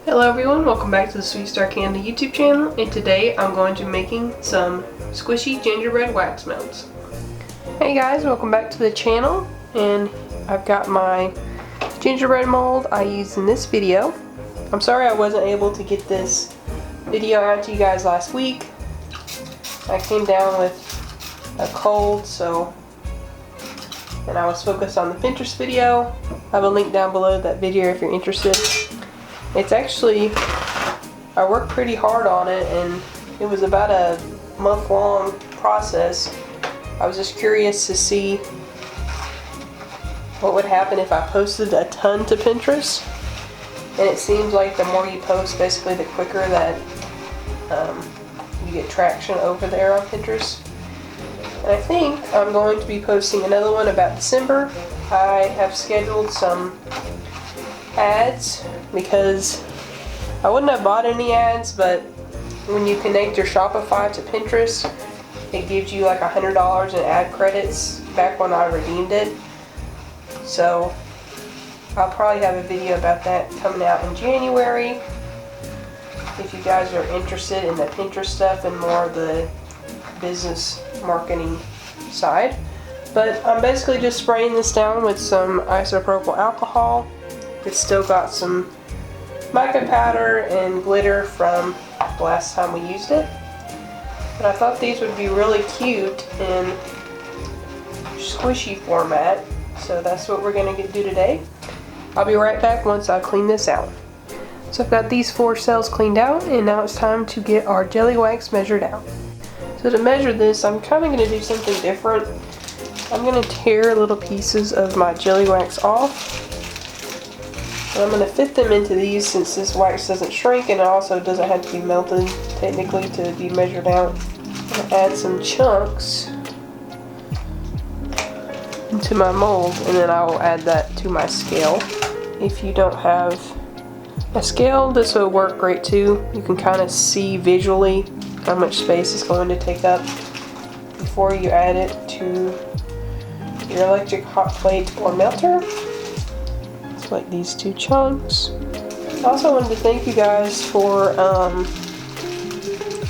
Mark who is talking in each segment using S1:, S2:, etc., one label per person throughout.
S1: Hello everyone, welcome back to the Sweet Star Candy YouTube channel, and today I'm going to be making some squishy gingerbread wax melts. Hey guys, welcome back to the channel, and I've got my gingerbread mold I used in this video. I'm sorry I wasn't able to get this video out to you guys last week. I came down with a cold, and I was focused on the Pinterest video. I have a link down below that video if you're interested. It's actually, I worked pretty hard on it, and it was about a month-long process. I was just curious to see what would happen if I posted a ton to Pinterest. And it seems like the more you post, basically the quicker that you get traction over there on Pinterest. And I think I'm going to be posting another one about December. I have scheduled some ads because I wouldn't have bought any ads, but when you connect your Shopify to Pinterest, it gives you like $100 in ad credits back when I redeemed it. So I'll probably have a video about that coming out in January. If you guys are interested in the Pinterest stuff and more of the business marketing side. But I'm basically just spraying this down with some isopropyl alcohol. It's still got some mica powder and glitter from the last time we used it. But I thought these would be really cute in squishy format. So that's what we're going to do today. I'll be right back once I clean this out. So I've got these 4 cells cleaned out, and now it's time to get our jelly wax measured out. So to measure this, I'm kind of going to do something different. I'm going to tear little pieces of my jelly wax off. And I'm going to fit them into these since this wax doesn't shrink, and it also doesn't have to be melted technically to be measured out. I'm going to add some chunks into my mold, and then I will add that to my scale. If you don't have a scale, this will work great too. You can kind of see visually how much space it's going to take up before you add it to your electric hot plate or melter. It's like these 2 chunks. I also wanted to thank you guys for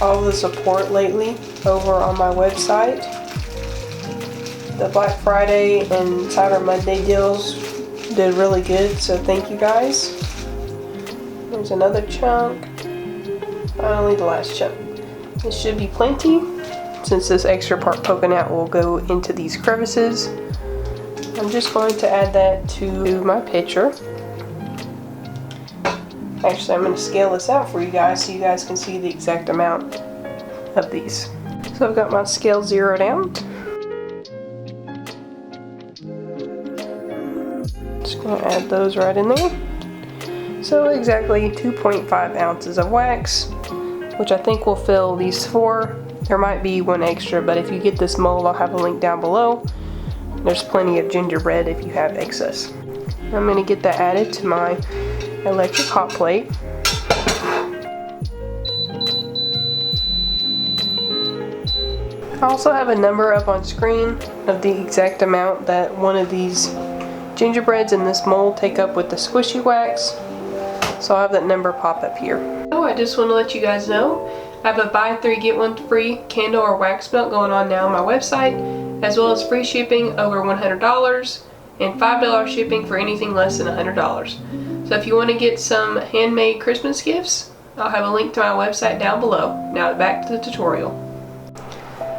S1: all the support lately over on my website. The Black Friday and Cyber Monday deals did really good, so thank you guys. There's another chunk. Finally, the last chunk. This should be plenty, since this extra part poking out will go into these crevices. I'm just going to add that to my pitcher. Actually, I'm going to scale this out for you guys so you guys can see the exact amount of these. So I've got my scale zeroed out. Just going to add those right in there. So exactly 2.5 ounces of wax, which I think will fill these 4. There might be one extra, but if you get this mold, I'll have a link down below. There's plenty of gingerbread if you have excess. I'm going to get that added to my electric hot plate. I also have a number up on screen of the exact amount that one of these gingerbreads in this mold take up with the squishy wax. So I'll have that number pop up here. So I just want to let you guys know I have a buy 3 get 1 free candle or wax melt going on now on my website, as well as free shipping over $100 and $5 shipping for anything less than $100. So if you want to get some handmade Christmas gifts, I'll have a link to my website down below. Now back to the tutorial.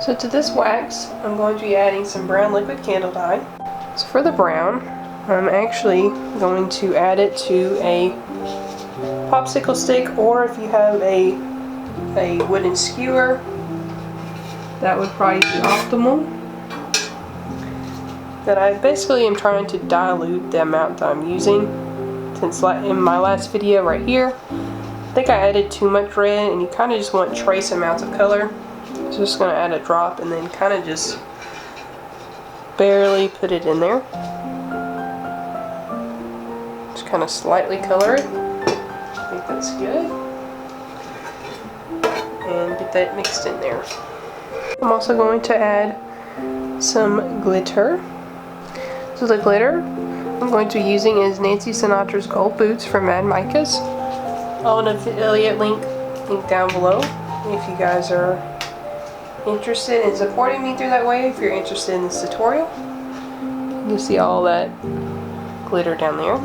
S1: So to this wax, I'm going to be adding some brown liquid candle dye. So for the brown, I'm actually going to add it to a popsicle stick, or if you have a wooden skewer, that would probably be optimal. That I basically am trying to dilute the amount that I'm using, since in my last video right here, I think I added too much red, and you kind of just want trace amounts of color. So just going to add a drop and then kind of just barely put it in there. Just kind of slightly color it. I think that's good. And get that mixed in there. I'm also going to add some glitter. So the glitter, I'm going to be using is Nancy Sinatra's Gold Boots from Mad Micah's. I'll have an affiliate link down below if you guys are interested in supporting me through that way. If you're interested in this tutorial, you see all that glitter down there.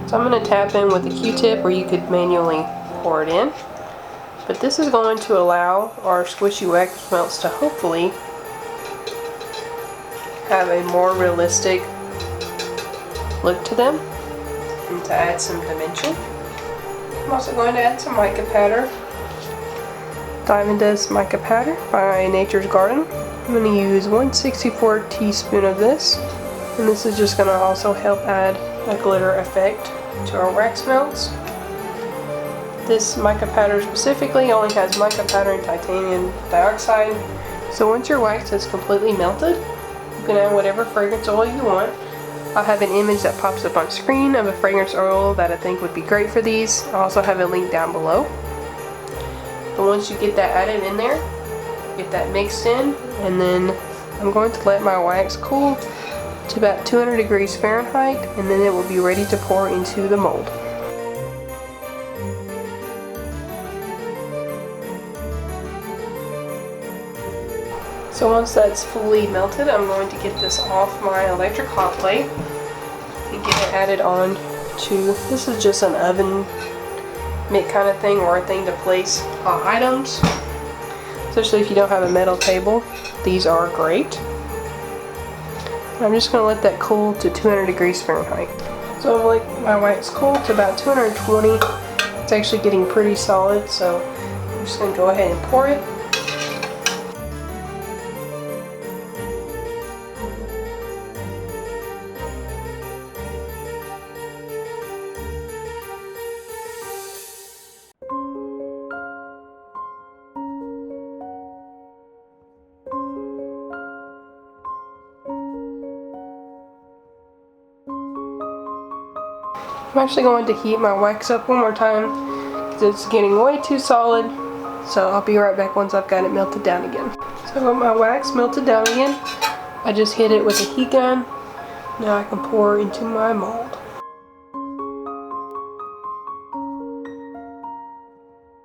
S1: So I'm going to tap in with a Q-tip, or you could manually pour it in. But this is going to allow our squishy wax melts to hopefully have a more realistic look to them and to add some dimension. I'm also going to add some mica powder. Diamond Dust Mica Powder by Nature's Garden. I'm going to use 1/64 teaspoon of this, and this is just going to also help add a glitter effect to our wax melts. This mica powder specifically only has mica powder and titanium dioxide, so once your wax is completely melted, you can add whatever fragrance oil you want. I'll have an image that pops up on screen of a fragrance oil that I think would be great for these. I also have a link down below. But once you get that added in there, get that mixed in, and then I'm going to let my wax cool to about 200 degrees Fahrenheit, and then it will be ready to pour into the mold. So once that's fully melted, I'm going to get this off my electric hot plate and get it added on to, this is just an oven mitt kind of thing, or a thing to place hot items. Especially if you don't have a metal table, these are great. I'm just going to let that cool to 200 degrees Fahrenheit. So I've let my wax cool to about 220. It's actually getting pretty solid, so I'm just going to go ahead and pour it. I'm actually going to heat my wax up one more time because it's getting way too solid. So I'll be right back once I've got it melted down again. So I've got my wax melted down again. I just hit it with a heat gun. Now I can pour into my mold.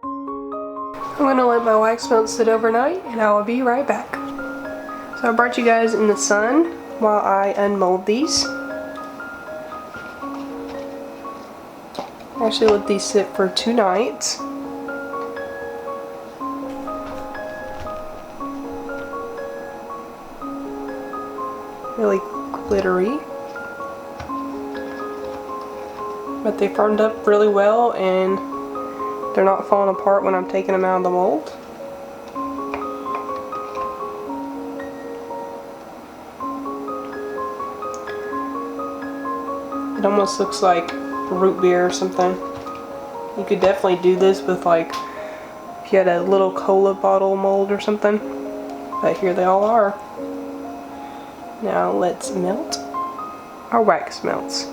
S1: I'm going to let my wax melt sit overnight, and I will be right back. So I brought you guys in the sun while I unmold these. Actually let these sit for 2 nights. Really glittery. But they firmed up really well, and they're not falling apart when I'm taking them out of the mold. It almost looks like root beer or something. You could definitely do this with, like, if you had a little cola bottle mold or something. But here they all are. Now let's melt our wax melts.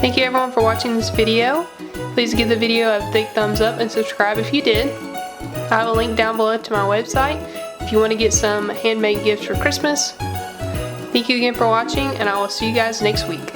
S1: Thank you everyone for watching this video. Please give the video a big thumbs up and subscribe if you did. I have a link down below to my website if you want to get some handmade gifts for Christmas. Thank you again for watching, and I will see you guys next week.